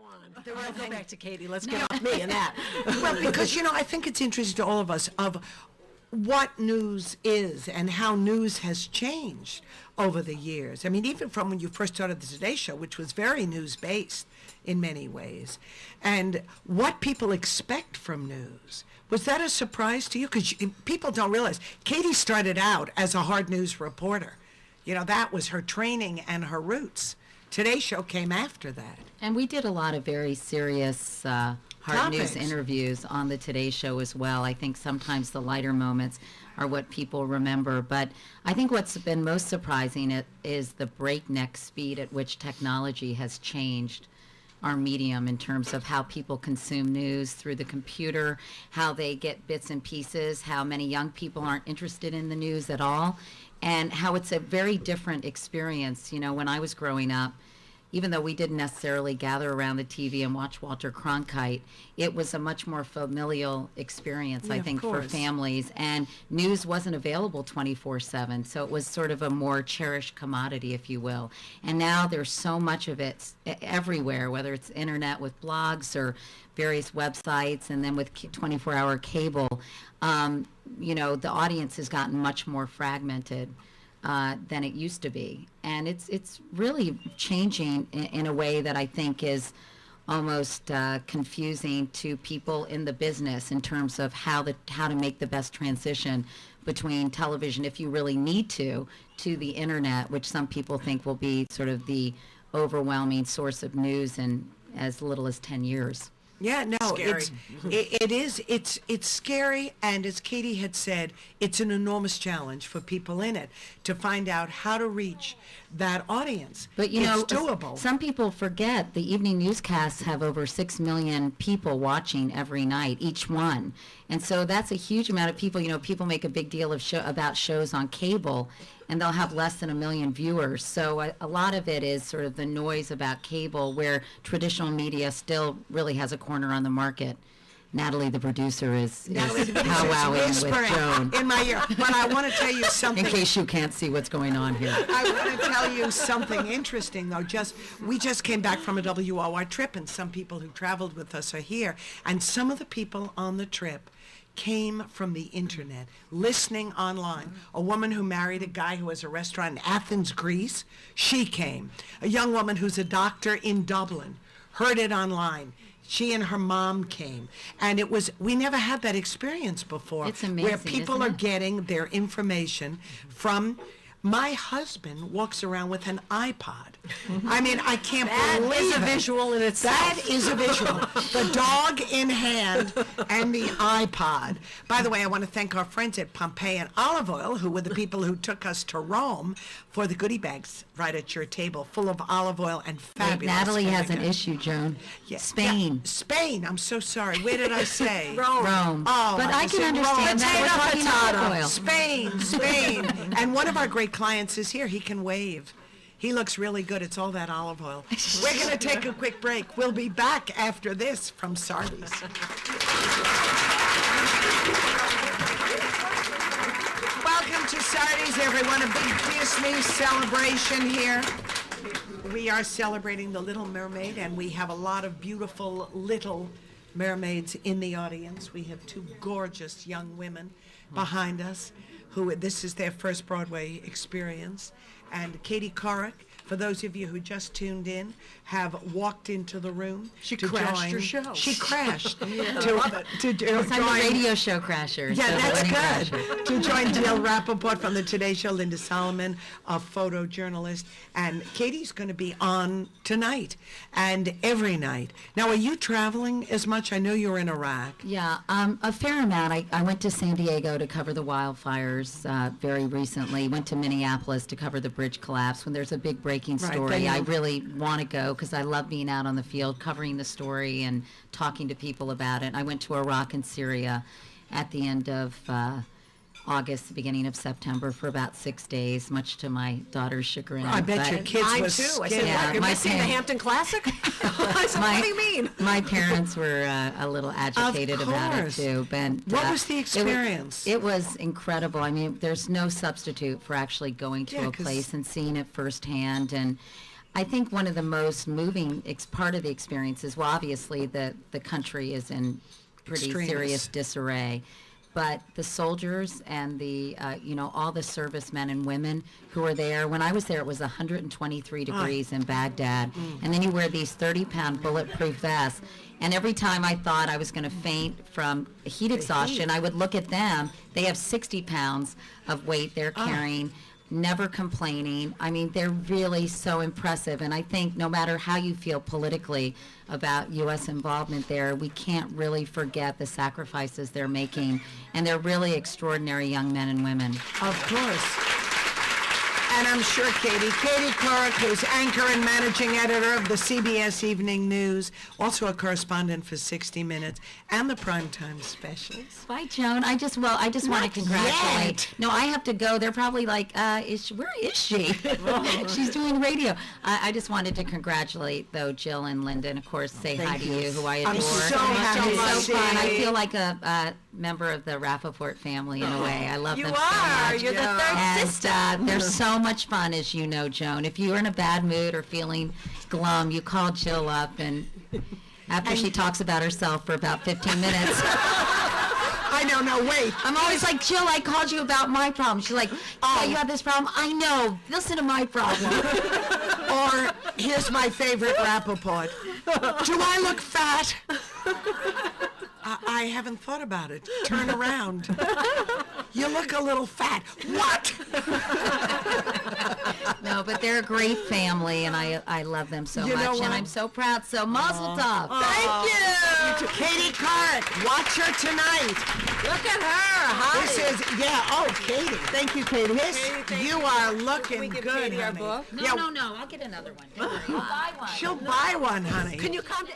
on. I'll go back to Katie. Let's get off me and that. Well, because, I think it's interesting to all of us of what news is and how news has changed over the years. I mean, even from when you first started the Today Show, which was very news-based in many ways, and what people expect from news. Was that a surprise to you? Because people don't realize, Katie started out as a hard news reporter. That was her training and her roots. Today Show came after that. And we did a lot of very serious hard news interviews on the Today Show as well. I think sometimes the lighter moments are what people remember. But I think what's been most surprising is the breakneck speed at which technology has changed our medium in terms of how people consume news through the computer, how they get bits and pieces, how many young people aren't interested in the news at all, and how it's a very different experience. When I was growing up, even though we didn't necessarily gather around the TV and watch Walter Cronkite, it was a much more familial experience, I think, for families. And news wasn't available 24/7, so it was sort of a more cherished commodity, if you will. And now there's so much of it everywhere, whether it's internet with blogs or various websites, and then with 24-hour cable. The audience has gotten much more fragmented than it used to be, and it's really changing in a way that I think is almost confusing to people in the business in terms of how to make the best transition between television, if you really need to the internet, which some people think will be sort of the overwhelming source of news in as little as 10 years. Yeah, no, Scary. it's scary, and as Katie had said, it's an enormous challenge for people in it to find out how to reach that audience. But it's doable. Some people forget the evening newscasts have over 6 million people watching every night, each one. And so that's a huge amount of people. People make a big deal about shows on cable, and they'll have less than 1 million viewers. So a lot of it is sort of the noise about cable, where traditional media still really has a corner on the market. Natalie, the producer, is powwowing with Joan. In my ear. But I want to tell you something. In case you can't see what's going on here. I want to tell you something interesting, though. We just came back from a WOR trip, and some people who traveled with us are here. And some of the people on the trip came from the internet, listening online. A woman who married a guy who has a restaurant in Athens, Greece, she came. A young woman who's a doctor in Dublin heard it online. She and her mom came. And we never had that experience before. It's amazing, where people are isn't it? getting their information from. My husband walks around with an iPod. I mean, I can't believe That is a visual in itself. That is a visual. The dog in hand and the iPod. By the way, I want to thank our friends at Pompeii and Olive Oil, who were the people who took us to Rome, for the goodie bags right at your table, full of olive oil and fabulous. Natalie has an vinegar. issue, Joan. Yeah. Spain. Yeah, Spain. I'm so sorry. Where did I say? Rome. Oh, But I can said understand that. We're talking olive oil. Spain. And one of our great clients is here. He can wave. He looks really good. It's all that olive oil. We're going to take a quick break. We'll be back after this from Sardi's. Welcome to Sardi's, everyone. A big Disney celebration here. We are celebrating The Little Mermaid, and we have a lot of beautiful little mermaids in the audience. We have two gorgeous young women behind us who this is their first Broadway experience. And Katie Couric, for those of you who just tuned in, have walked into the room. She to crashed join. your show. She crashed to It's like join. the radio show crashers. Yeah, the that's wedding good. crashers. To join Jill Rappaport from the Today Show, Linda Solomon, a photojournalist, and Katie's going to be on tonight and every night. Now, are you traveling as much? I know you were in Iraq. Yeah, a fair amount. I went to San Diego to cover the wildfires very recently. Went to Minneapolis to cover the bridge collapse. When there's a big breaking Right, story, then you- I really want to go because I love being out on the field, covering the story and talking to people about it. I went to Iraq and Syria at the end of August, the beginning of September, for about 6 days, much to my daughter's chagrin. I bet But your kids Mine was too. I said, scared. Yeah, what, you're my missing the parents- Hampton Classic? I said, what do you mean? My parents were a little agitated about it course. too. But What was the it experience? It was incredible. I mean, there's no substitute for actually going to Yeah, a 'cause- place and seeing it firsthand. And I think one of the most moving part of the experience is, well, obviously the country is in pretty Extremis. serious disarray, but the soldiers and the, all the servicemen and women who were there. When I was there, it was 123 degrees in Baghdad, and then you wear these 30-pound bulletproof vests. And every time I thought I was going to faint from heat exhaustion, I would look at them. They have 60 pounds of weight they're carrying. Never complaining. I mean, they're really so impressive. And I think no matter how you feel politically about U.S. involvement there, we can't really forget the sacrifices they're making. And they're really extraordinary young men and women. Of course. And I'm sure Katie Couric, who's anchor and managing editor of the CBS Evening News, also a correspondent for 60 Minutes and the Primetime Specials. Bye, Joan. I just want to congratulate. Yet. No, I have to go. They're probably like, where is she? She's doing radio. I just wanted to congratulate, though, Jill and Linda, and of course, say hi to you, who I adore. I'm so happy It's to so see fun. I you. feel like a member of the Rappaport family in a way. I love them so are. much. You're the third And sister. they're so much fun, as you know, Joan. If you're in a bad mood or feeling glum, you call Jill up, and after she talks about herself for about 15 minutes, I know, no, wait. I'm always like, Jill, I called you about my problem. She's like, oh, you have this problem? I know. Listen to my problem. Or, here's my favorite Rappaport. Do I look fat? I haven't thought about it. Turn around. You look a little fat. What? No, but they're a great family, and I love them so You know much, what? and I'm so proud. So Mazal Tov. Thank you. Katie Couric, watch her tonight. Look at her. Hi. This is, Katie. Thank you, Katie. This, Katie, thank you you. are Can looking we give good, Katie our honey. book? No, I'll get another one. Don't worry. I'll buy one. She'll buy one, honey. Can you come to...